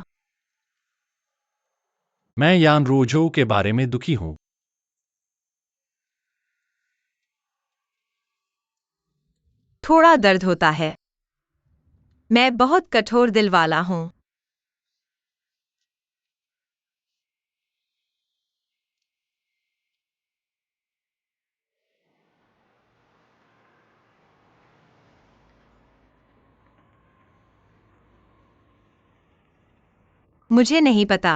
मैं यान रोजो के बारे में दुखी हूँ। थोड़ा दर्द होता है। मैं बहुत कठोर दिल वाला हूँ। मुझे नहीं पता।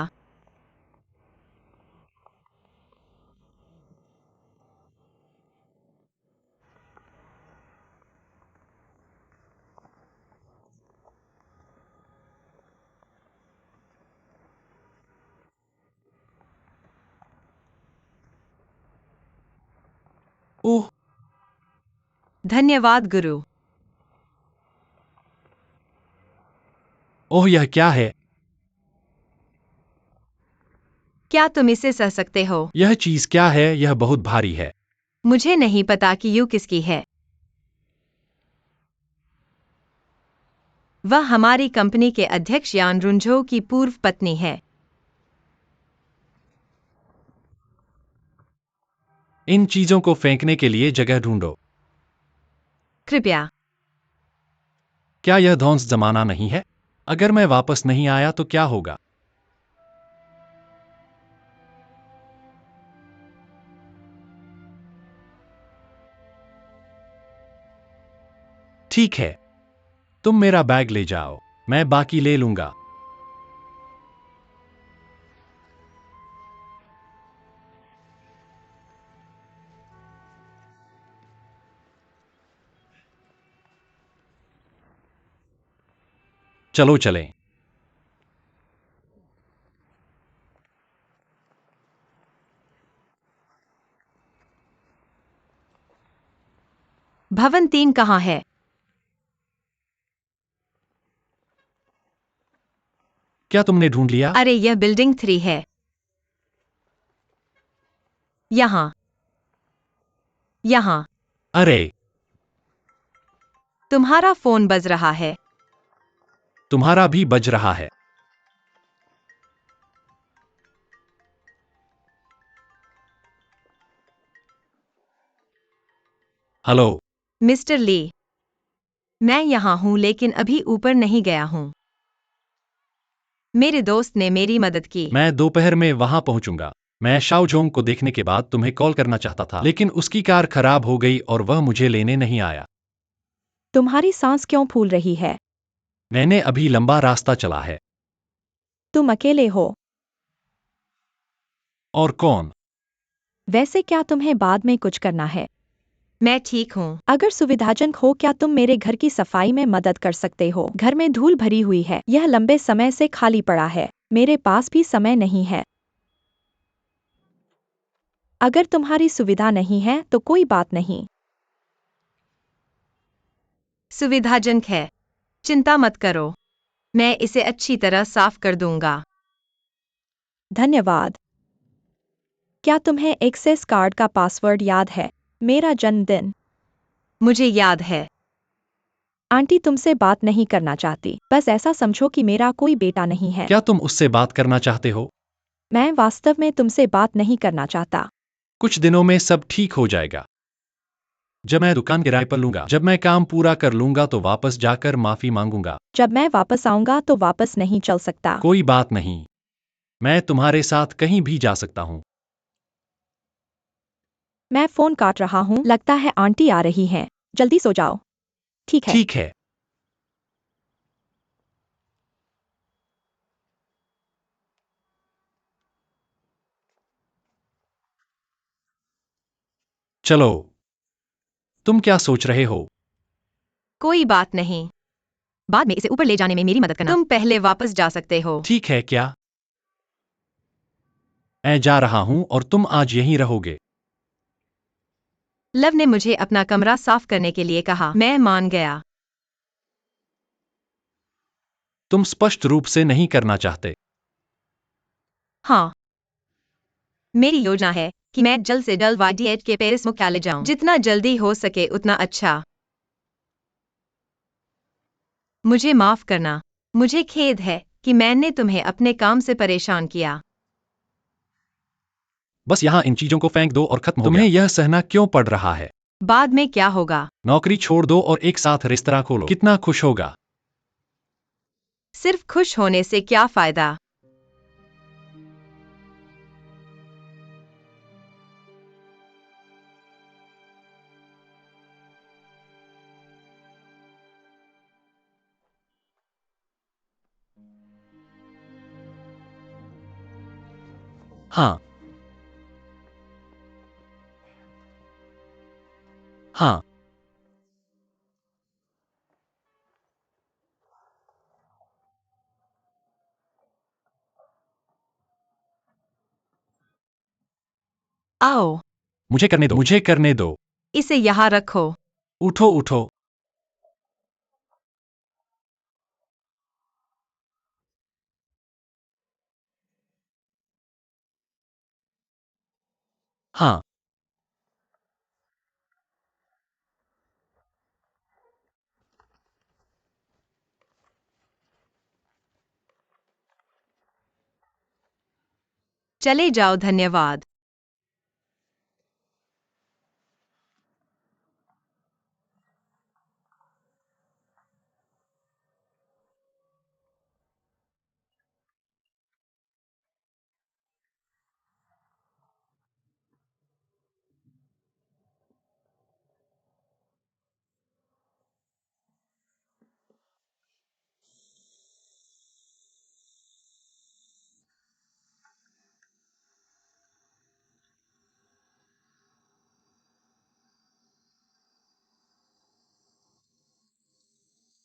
ओह, धन्यवाद गुरु। ओह यह क्या है? क्या तुम इसे सह सकते हो? यह चीज क्या है? यह बहुत भारी है। मुझे नहीं पता कि यू किसकी है। वह हमारी कंपनी के अध्यक्ष यान रुंझो की पूर्व पत्नी है। इन चीजों को फेंकने के लिए जगह ढूंढो। कृपया। क्या यह ध्वंस जमाना नहीं है? अगर मैं वापस नहीं आया तो क्या होगा? ठीक है, तुम मेरा बैग ले जाओ, मैं बाकी ले लूंगा। चलो चलें। भवन 3 कहाँ है? क्या तुमने ढूंढ लिया? अरे यह बिल्डिंग 3 है। यहाँ। यहाँ। अरे, तुम्हारा फोन बज रहा है। तुम्हारा भी बज रहा है। हेलो। मिस्टर ली, मैं यहाँ हूँ लेकिन अभी ऊपर नहीं गया हूँ। मेरे दोस्त ने मेरी मदद की। मैं दोपहर में वहां पहुंचूंगा। मैं शाओजोंग को देखने के बाद तुम्हें कॉल करना चाहता था, लेकिन उसकी कार खराब हो गई और वह मुझे लेने नहीं आया। तुम्हारी सांस क्यों फूल रही है? मैंने अभी लंबा रास्ता चला है। तुम अकेले हो? और कौन? वैसे क्या तुम्हें बाद में कुछ करना है? मैं ठीक हूँ। अगर सुविधाजनक हो, क्या तुम मेरे घर की सफाई में मदद कर सकते हो? घर में धूल भरी हुई है, यह लंबे समय से खाली पड़ा है, मेरे पास भी समय नहीं है। अगर तुम्हारी सुविधा नहीं है तो कोई बात नहीं। सुविधाजनक है, चिंता मत करो, मैं इसे अच्छी तरह साफ कर दूंगा। धन्यवाद। क्या तुम्हें एक्सेस कार्ड का पासवर्ड याद है? मेरा जन्मदिन। मुझे याद है। आंटी तुमसे बात नहीं करना चाहती, बस ऐसा समझो कि मेरा कोई बेटा नहीं है। क्या तुम उससे बात करना चाहते हो? मैं वास्तव में तुमसे बात नहीं करना चाहता। कुछ दिनों में सब ठीक हो जाएगा। जब मैं दुकान किराए पर लूंगा, जब मैं काम पूरा कर लूंगा तो वापस जाकर माफी मांगूंगा। जब मैं वापस आऊंगा तो वापस नहीं चल सकता। कोई बात नहीं, मैं तुम्हारे साथ कहीं भी जा सकता हूँ। मैं फोन काट रहा हूँ, लगता है आंटी आ रही हैं। जल्दी सो जाओ। ठीक है। ठीक है। चलो, तुम क्या सोच रहे हो? कोई बात नहीं, बाद में इसे ऊपर ले जाने में मेरी मदद करना। तुम पहले वापस जा सकते हो। ठीक है क्या? मैं जा रहा हूँ और तुम आज यहीं रहोगे। लव ने मुझे अपना कमरा साफ करने के लिए कहा, मैं मान गया। तुम स्पष्ट रूप से नहीं करना चाहते। हाँ, मेरी योजना है कि मैं जल्द से जल्द YDH के पेरिस मुख्यालय जाऊं। जितना जल्दी हो सके उतना अच्छा। मुझे माफ करना, मुझे खेद है कि मैंने तुम्हें अपने काम से परेशान किया। बस यहाँ इन चीजों को फेंक दो और खत्म हो गया। तुम्हें यह सहना क्यों पड़ रहा है? बाद में क्या होगा? नौकरी छोड़ दो और एक साथ रेस्तरां खोलो। कितना खुश होगा। सिर्फ खुश होने से क्या फायदा? हाँ, हाँ। आओ, मुझे करने दो, मुझे करने दो। इसे यहाँ रखो। उठो उठो। हाँ, चले जाओ, धन्यवाद।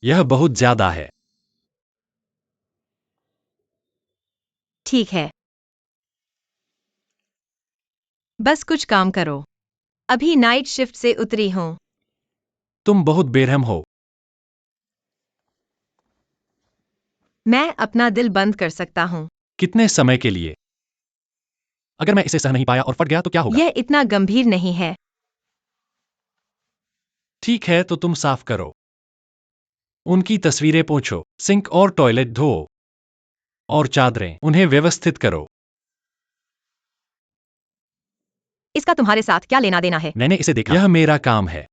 यह बहुत ज्यादा है। ठीक है, बस कुछ काम करो। अभी नाइट शिफ्ट से उतरी हूँ। तुम बहुत बेरहम हो। मैं अपना दिल बंद कर सकता हूँ। कितने समय के लिए? अगर मैं इसे सह नहीं पाया और फट गया तो क्या होगा? यह इतना गंभीर नहीं है। ठीक है, तो तुम साफ करो। उनकी तस्वीरें पोंछो, सिंक और टॉयलेट धो और चादरें उन्हें व्यवस्थित करो। इसका तुम्हारे साथ क्या लेना देना है? मैंने इसे देखा, यह मेरा काम है।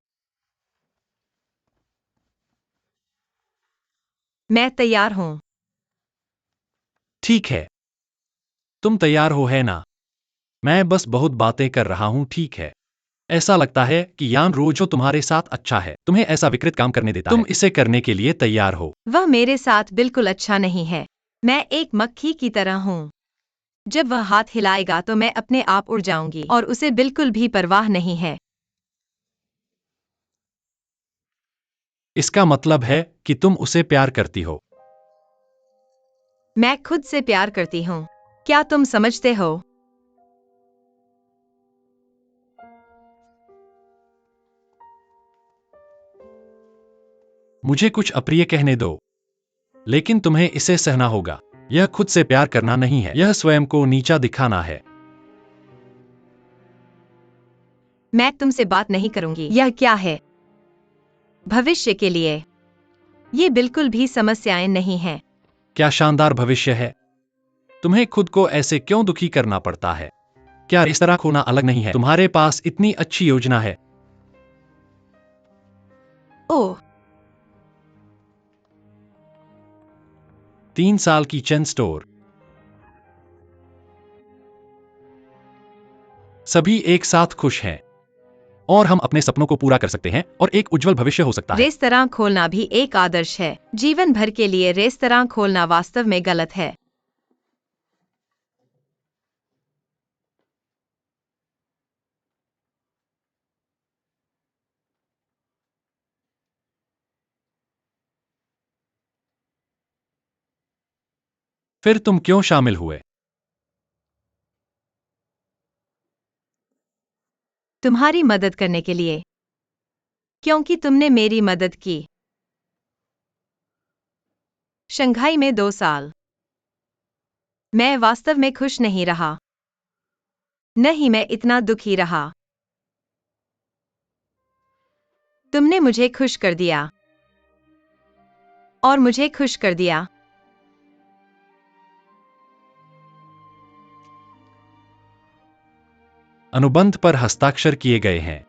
मैं तैयार हूं। ठीक है, तुम तैयार हो है ना? मैं बस बहुत बातें कर रहा हूं, ठीक है। ऐसा लगता है कि यान रोजो तुम्हारे साथ अच्छा है, तुम्हें ऐसा विकृत काम करने देता है। तुम इसे करने के लिए तैयार हो। वह मेरे साथ बिल्कुल अच्छा नहीं है। मैं एक मक्खी की तरह हूँ। जब वह हाथ हिलाएगा तो मैं अपने आप उड़ जाऊंगी और उसे बिल्कुल भी परवाह नहीं है। इसका मतलब है कि तुम उसे प्यार करती हो। मैं खुद से प्यार करती हूँ। क्या तुम समझते हो? मुझे कुछ अप्रिय कहने दो, लेकिन तुम्हें इसे सहना होगा। यह खुद से प्यार करना नहीं है, यह स्वयं को नीचा दिखाना है। मैं तुमसे बात नहीं करूंगी। यह क्या है? भविष्य के लिए। ये बिल्कुल भी समस्याएं नहीं हैं। क्या शानदार भविष्य है। तुम्हें खुद को ऐसे क्यों दुखी करना पड़ता है? क्या इस तरह खोना अलग नहीं है? तुम्हारे पास इतनी अच्छी योजना है। ओह, 3 साल की चेन स्टोर। सभी एक साथ खुश हैं और हम अपने सपनों को पूरा कर सकते हैं और एक उज्जवल भविष्य हो सकता है। रेस्तरां खोलना भी एक आदर्श है। जीवन भर के लिए रेस्तरां खोलना वास्तव में गलत है। फिर तुम क्यों शामिल हुए? तुम्हारी मदद करने के लिए। क्योंकि तुमने मेरी मदद की। शंघाई में 2 साल। मैं वास्तव में खुश नहीं रहा। नहीं, मैं इतना दुखी रहा। तुमने मुझे खुश कर दिया। और मुझे खुश कर दिया। अनुबंध पर हस्ताक्षर किए गए हैं।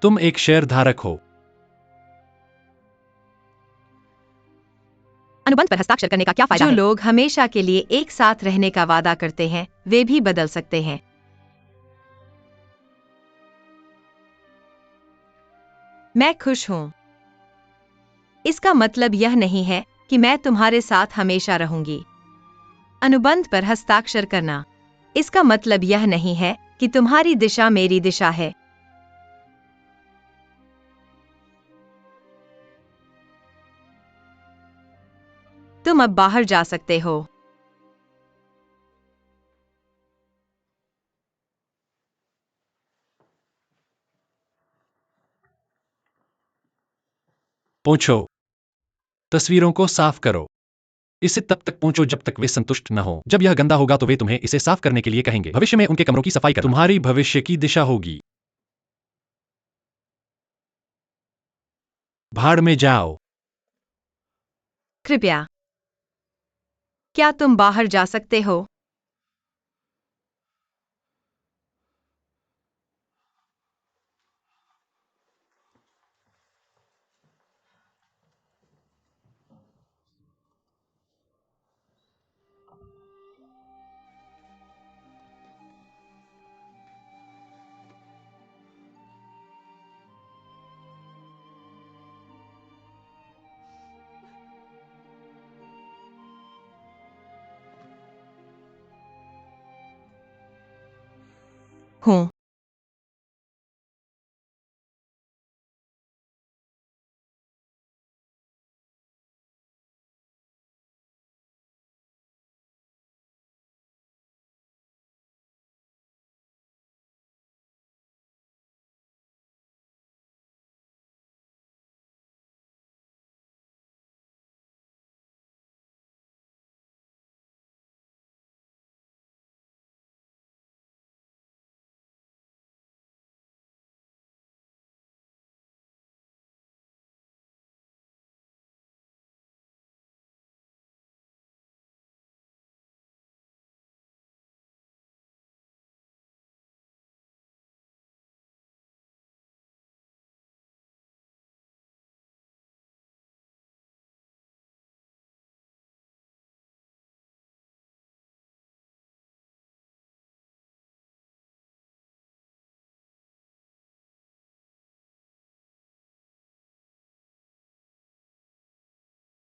तुम एक शेयर धारक हो। अनुबंध पर हस्ताक्षर करने का क्या फायदा है? जो लोग हमेशा के लिए एक साथ रहने का वादा करते हैं, वे भी बदल सकते हैं। मैं खुश हूं। इसका मतलब यह नहीं है कि मैं तुम्हारे साथ हमेशा रहूंगी। अनुबंध पर हस्ताक्षर करना। इसका मतलब यह नहीं है कि तुम्हारी दिशा मेरी दिशा है। तुम अब बाहर जा सकते हो। पोंछो। तस्वीरों को साफ करो। इसे तब तक पोंछो जब तक वे संतुष्ट न हो। जब यह गंदा होगा तो वे तुम्हें इसे साफ करने के लिए कहेंगे। भविष्य में उनके कमरों की सफाई करना तुम्हारी भविष्य की दिशा होगी। भाड़ में जाओ। कृपया, क्या तुम बाहर जा सकते हो? हूँ।